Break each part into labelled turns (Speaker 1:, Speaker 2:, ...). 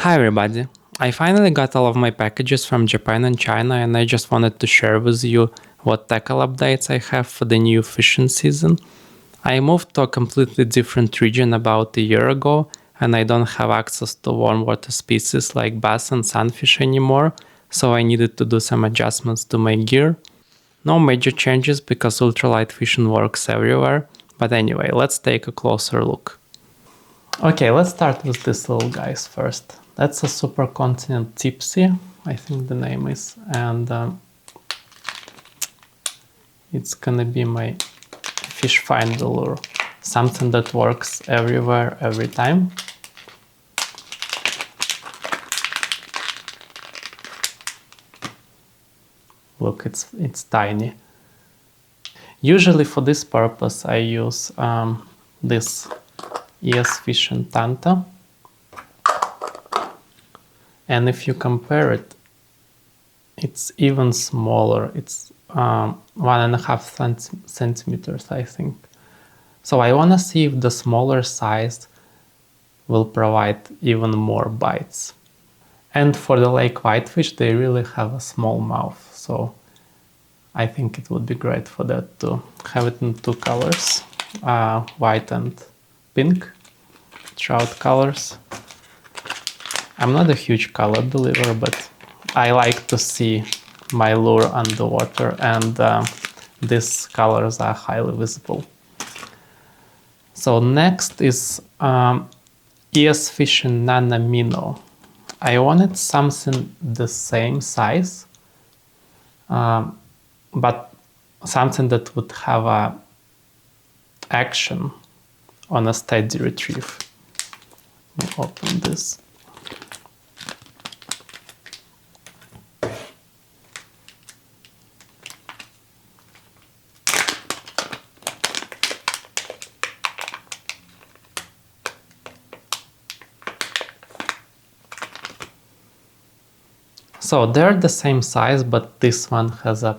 Speaker 1: Hi everybody! I finally got all of my packages from Japan and China, and I just wanted to share with you what tackle updates I have for the new fishing season. I moved to a completely different region about a year ago, and I don't have access to warm water species like bass and sunfish anymore, so I needed to do some adjustments to my gear. No major changes because ultralight fishing works everywhere, but anyway, let's take a closer look. Okay, let's start with these little guys first. That's a Supercontinent Tipsy, I think the name is, and it's gonna be my fish finder lure. Something that works everywhere, every time. Look, it's tiny. Usually for this purpose I use this ES Fishing Tanta. And if you compare it, it's even smaller. It's 1.5 centimeters, I think. So I want to see if the smaller size will provide even more bites. And for the lake whitefish, they really have a small mouth. So I think it would be great for that to have it in two colors, white and pink, trout colors. I'm not a huge color believer, but I like to see my lure underwater, and these colors are highly visible. So next is ES Fishing Nana Minnow. I wanted something the same size, but something that would have a action on a steady retrieve. Let me open this. So they're the same size, but this one has a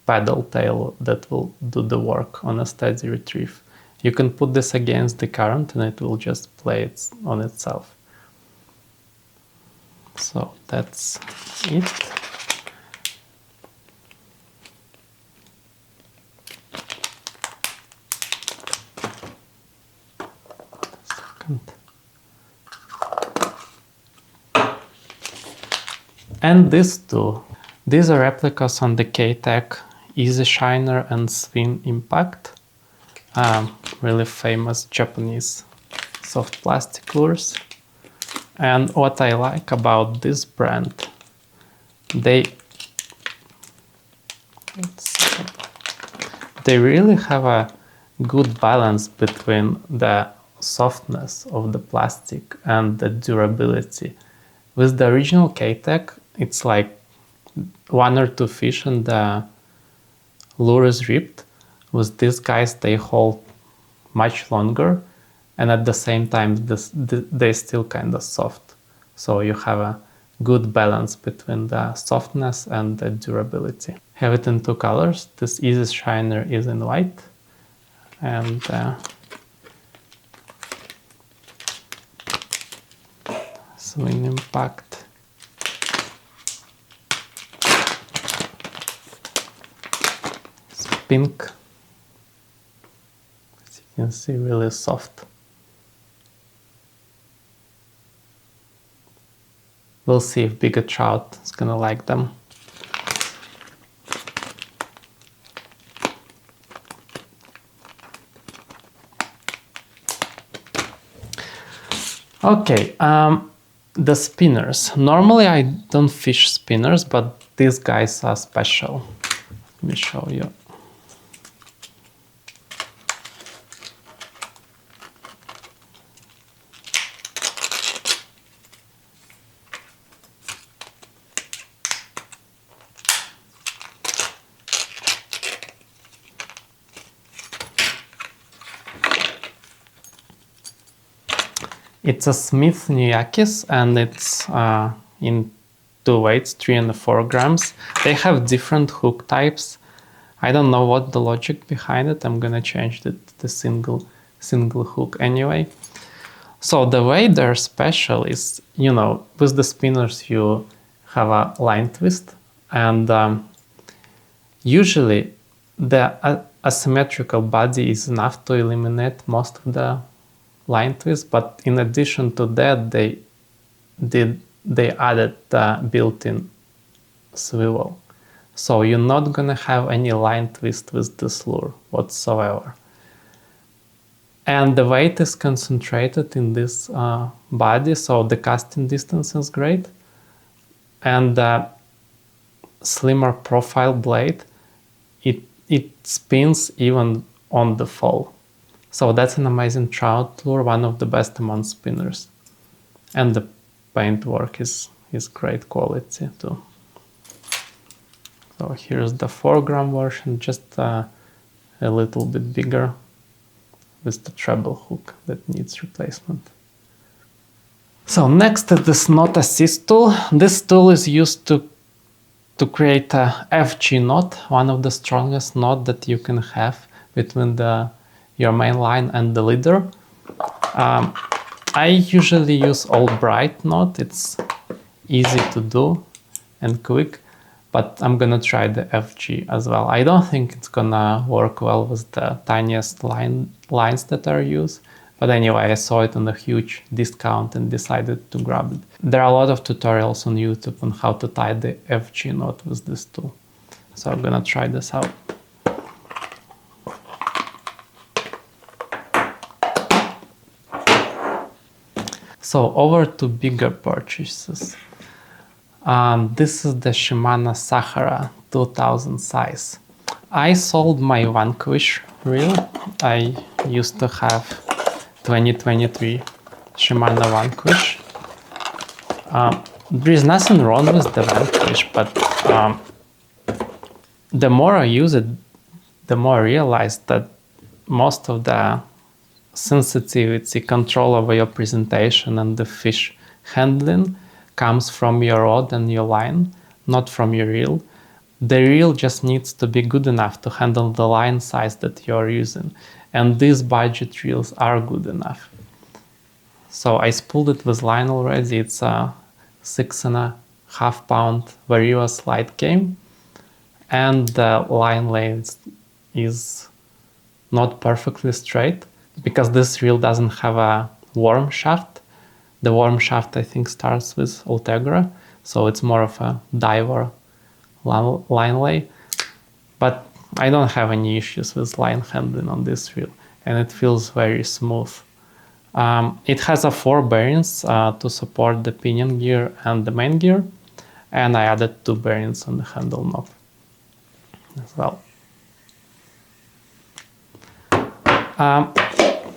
Speaker 1: paddle tail that will do the work on a steady retrieve. You can put this against the current and it will just play it on itself. So that's it. Second. And these two. These are replicas on the K-Tech Easy Shiner and Swing Impact. Really famous Japanese soft plastic lures. And what I like about this brand, they really have a good balance between the softness of the plastic and the durability. With the original K-Tech, it's like one or two fish and the lure is ripped. With these guys, they hold much longer, and at the same time, they're still kind of soft. So you have a good balance between the softness and the durability. Have it in two colors. This Easy Shiner is in white, and Swing Impact pink. As you can see, really soft. We'll see if bigger trout is gonna like them. Okay, the spinners. Normally I don't fish spinners, but these guys are special. Let me show you. It's a Smith Niakis, and it's in two weights, 3 and 4 grams. They have different hook types. I don't know what the logic behind it. I'm gonna change it to the single hook anyway. So the way they're special is, you know, with the spinners you have a line twist, and usually the asymmetrical body is enough to eliminate most of the line twist, but in addition to that they added the built-in swivel. So you're not gonna have any line twist with this lure whatsoever. And the weight is concentrated in this body, so the casting distance is great. And the slimmer profile blade, it spins even on the fall. So that's an amazing trout lure, one of the best among spinners. And the paintwork is great quality too. So here's the 4-gram version, just a little bit bigger with the treble hook that needs replacement. So next is this knot assist tool. This tool is used to create a FG knot, one of the strongest knot that you can have between your main line and the leader. I usually use all bright knot. It's easy to do and quick, but I'm gonna try the FG as well. I don't think it's gonna work well with the tiniest lines that are used, but anyway, I saw it on a huge discount and decided to grab it. There are a lot of tutorials on YouTube on how to tie the FG knot with this tool, so I'm gonna try this out. So over to bigger purchases. This is the Shimano Sahara 2000 size. I sold my Vanquish reel. I used to have 2023 Shimano Vanquish. There is nothing wrong with the Vanquish, but the more I use it, the more I realize that most of the sensitivity, control over your presentation and the fish handling comes from your rod and your line, not from your reel. The reel just needs to be good enough to handle the line size that you're using, and these budget reels are good enough. So I spooled it with line already. It's a 6.5 pound Vario slide game, and the line length is not perfectly straight because this reel doesn't have a worm shaft. The worm shaft, I think, starts with Ultegra, so it's more of a diver line lay. But I don't have any issues with line handling on this reel, and it feels very smooth. It has 4 bearings to support the pinion gear and the main gear, and I added 2 bearings on the handle knob as well.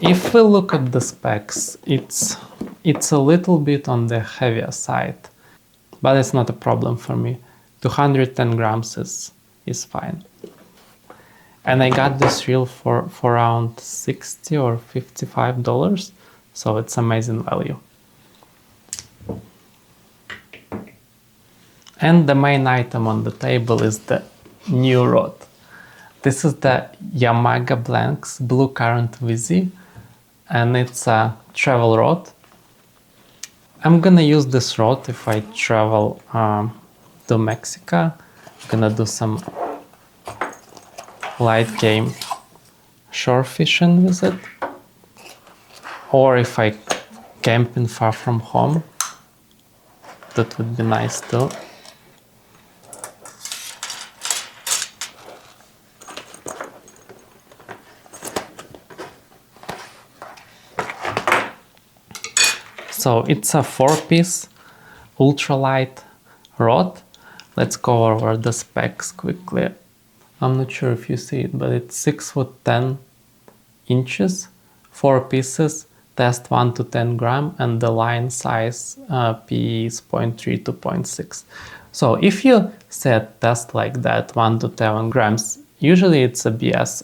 Speaker 1: If we look at the specs, it's a little bit on the heavier side, but it's not a problem for me. 210 grams is fine. And I got this reel for around $60 or $55, so it's amazing value. And the main item on the table is the new rod. This is the Yamaga Blanks BlueCurrent Wizy, and it's a travel rod. I'm gonna use this rod if I travel to Mexico. I'm gonna do some light game shore fishing with it, or if I camping far from home, that would be nice too. So it's a 4-piece ultralight rod. Let's go over the specs quickly. I'm not sure if you see it, but it's 6 foot 10 inches, 4 pieces, test 1 to 10 gram, and the line size PE is 0.3 to 0.6. So if you set test like that, 1 to 10 grams, usually it's a BS.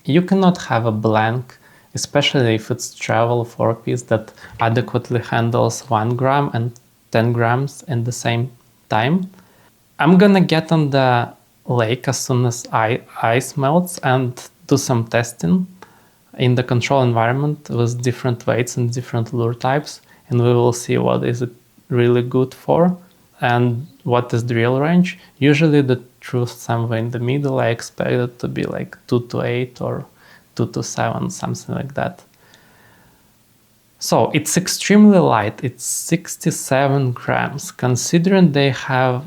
Speaker 1: You cannot have a blank, especially if it's travel 4-piece that adequately handles 1 gram and 10 grams in the same time. I'm gonna get on the lake as soon as ice melts and do some testing. in the control environment with different weights and different lure types, and we will see what is it really good for and what is the real range. Usually the truth somewhere in the middle. I expect it to be like 2 to 8 or 2 to 7, something like that. So it's extremely light. It's 67 grams. Considering they have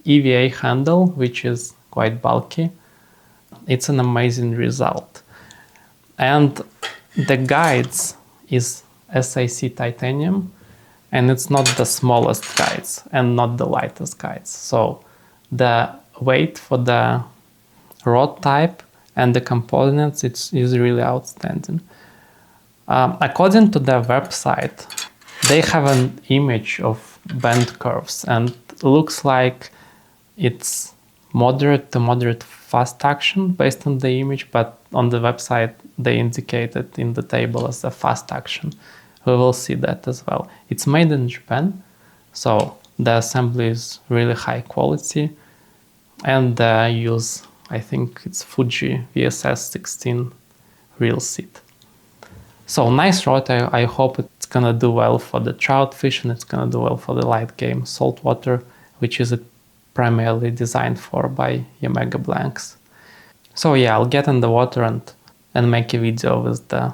Speaker 1: EVA handle, which is quite bulky, it's an amazing result. And the guides is SIC titanium, and it's not the smallest guides and not the lightest guides. So the weight for the rod type and the components is really outstanding. According to their website, they have an image of bend curves and looks like it's moderate to moderate fast action based on the image, but on the website they indicate it in the table as a fast action. We will see that as well. It's made in Japan, so the assembly is really high quality, and they use, I think it's Fuji VSS 16 reel seat. So nice rod. I hope it's gonna do well for the trout fish, and it's gonna do well for the light game saltwater, which is primarily designed for by Yamaga blanks. So yeah, I'll get in the water and make a video with the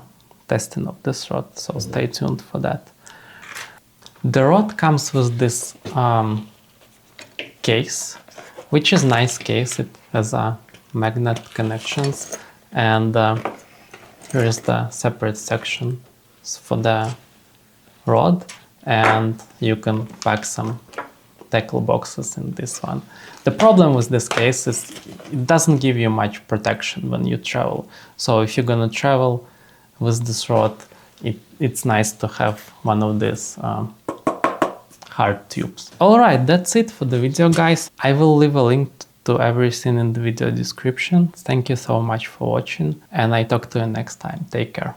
Speaker 1: testing of this rod, so stay tuned for that. The rod comes with this case, which is nice case. It has a magnet connections, and here is the separate section for the rod, and you can pack some tackle boxes in this one. The problem with this case is it doesn't give you much protection when you travel. So if you're gonna travel with this rod, it's nice to have one of these hard tubes. Alright, that's it for the video, guys. I will leave a link to everything in the video description. Thank you so much for watching, and I talk to you next time. Take care.